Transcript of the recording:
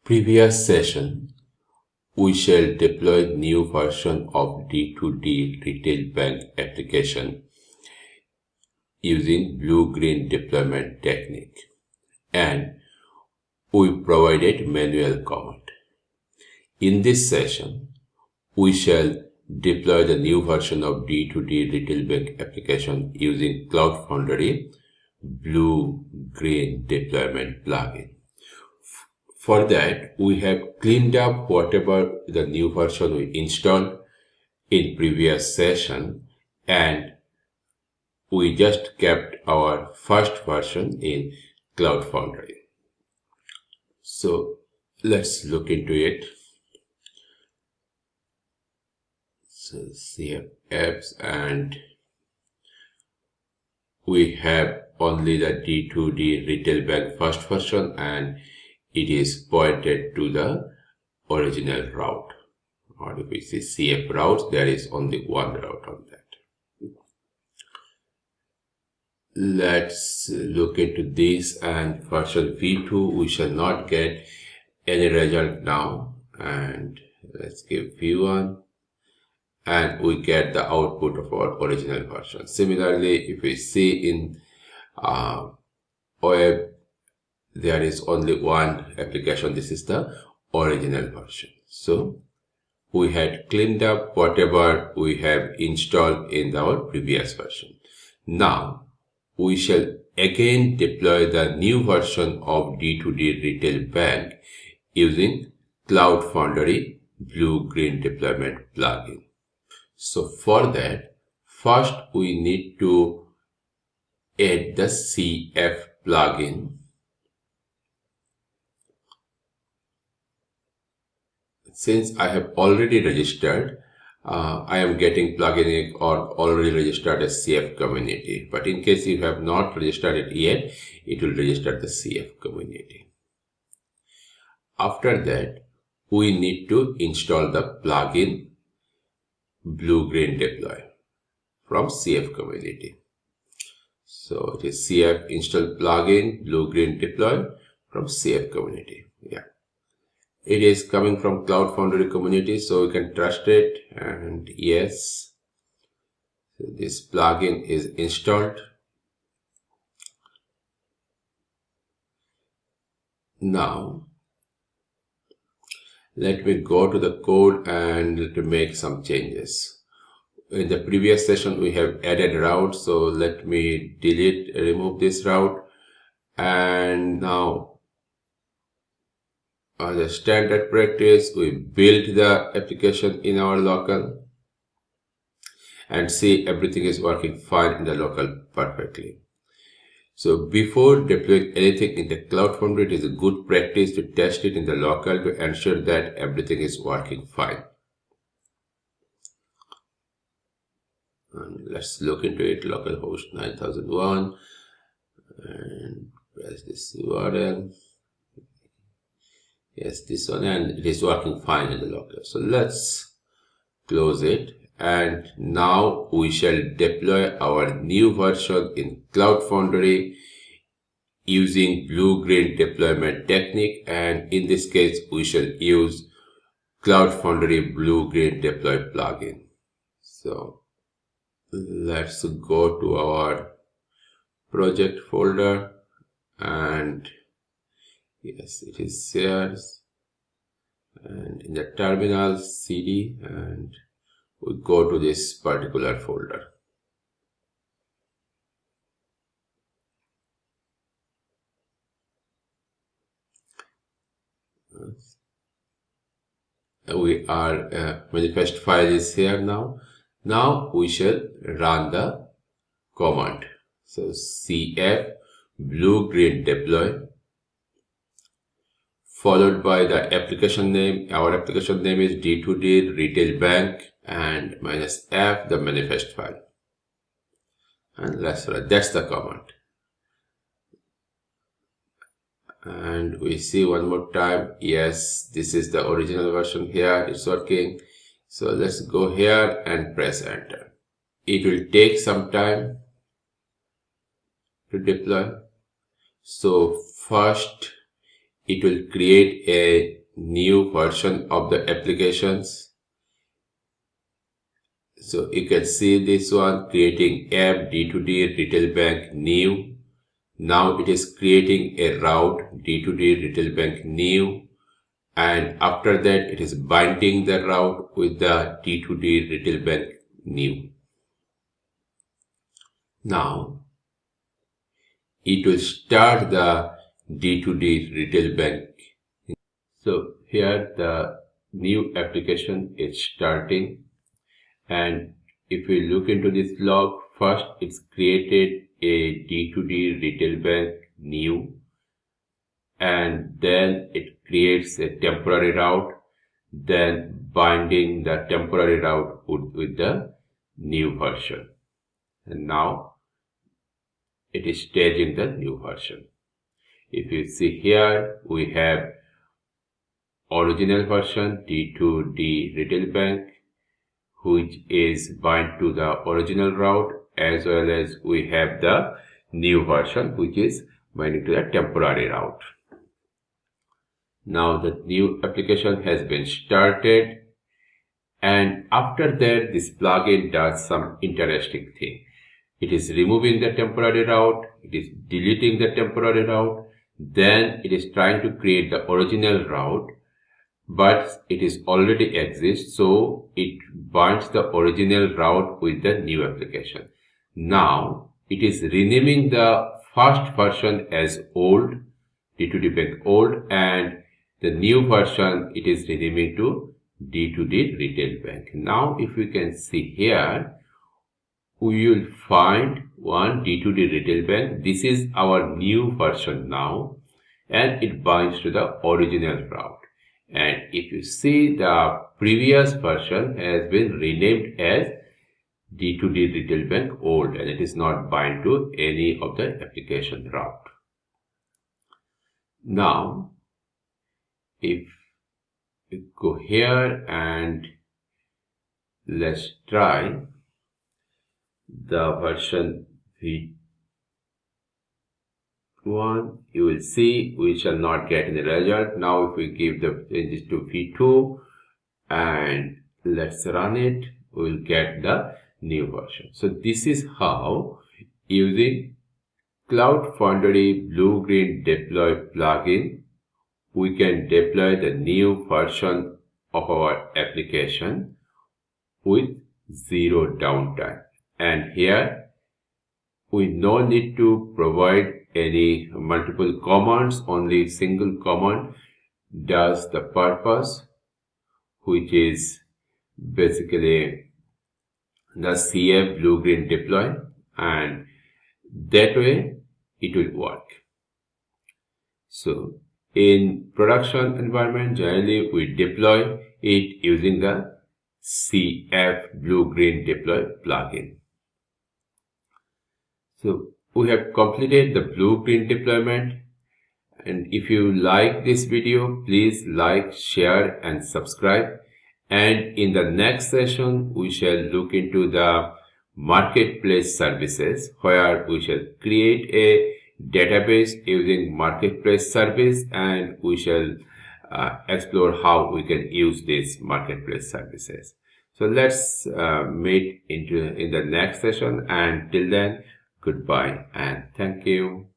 Previous session, we shall deploy new version of D2D Retail Bank application using blue-green deployment technique, and we provided manual command. In this session, we shall deploy the new version of D2D Retail Bank application using Cloud Foundry blue-green deployment plugin. For that, we have cleaned up whatever the new version we installed in previous session, and we just kept our first version in Cloud Foundry. So let's look into it. So CF apps, and we have only the D2D Retail Bank first version, and it is pointed to the original route. Or if we see CF routes, there is only one route on that. Let's look into this, and version v2, we shall not get any result now. And let's give v1, and we get the output of our original version. Similarly, if we see in web, there is only one application. This is the original version. So we had cleaned up whatever we have installed in our previous version. Now we shall again deploy the new version of D2D Retail Bank using Cloud Foundry blue-green deployment plugin. So for that, first we need to add the CF plugin. Since I have already registered, I am getting plugin or already registered as CF community. But in case you have not registered it yet, it will register the CF community. After that, we need to install the plugin blue-green deploy from CF community. So it is CF install plugin blue-green deploy from CF community. Yeah. It is coming from Cloud Foundry community, so we can trust it, and yes, so this plugin is installed. Now, let me go to the code and to make some changes. In the previous session, we have added routes, so let me remove this route, and now as a standard practice, we build the application in our local and see everything is working fine in the local perfectly. So before deploying anything in the Cloud Foundry, it is a good practice to test it in the local to ensure that everything is working fine. And let's look into it, localhost 9001, and press this URL. Yes, this one, and it is working fine in the local. So let's close it, and now we shall deploy our new version in Cloud Foundry using blue-green deployment technique, and in this case we shall use Cloud Foundry blue-green deploy plugin. So let's go to our project folder, and yes, it is here, and in the terminal cd, and we go to this particular folder. We are manifest file is here now. Now we shall run the command. So cf blue-green deploy, followed by the application name. Our application name is D2D Retail Bank, and -f, the manifest file. And let's run. That's the command. And we see one more time. Yes, this is the original version here. It's working. So let's go here and press enter. It will take some time to deploy. So first it will create a new version of the applications. So you can see this one, creating app D2D retail bank new. Now it is creating a route D2D retail bank new, and after that it is binding the route with the D2D retail bank new. Now it will start the D2D retail bank. So here the new application is starting, and if we look into this log, first it's created a D2D retail bank new, and then it creates a temporary route, then binding the temporary route with the new version. And now it is staging the new version. If you see here, we have original version D2D retail bank, which is bind to the original route, as well as we have the new version which is binding to the temporary route. Now the new application has been started, and after that this plugin does some interesting thing. It is removing the temporary route, it is deleting the temporary route, then it is trying to create the original route, but it is already exists, so it binds the original route with the new application. Now it is renaming the first version as old, D2D bank old, and the new version it is renaming to D2D retail bank. Now if we can see here, we will find one D2D retail bank. This is our new version now, and it binds to the original route. And if you see, the previous version has been renamed as D2D retail bank old, and it is not bind to any of the application route. Now if we go here and let's try the version V1, you will see we shall not get any result. Now if we give the changes to V2 and let's run it, we will get the new version. So this is how, using Cloud Foundry blue-green deploy plugin, we can deploy the new version of our application with zero downtime. And here we no need to provide any multiple commands, only single command does the purpose, which is basically the CF blue-green deploy, and that way it will work. So in production environment, generally we deploy it using the CF blue-green deploy plugin. So we have completed the blue-green deployment, and if you like this video, please like, share and subscribe. And in the next session, we shall look into the marketplace services, where we shall create a database using marketplace service, and we shall explore how we can use these marketplace services. So let's meet in the next session, and till then, goodbye and thank you.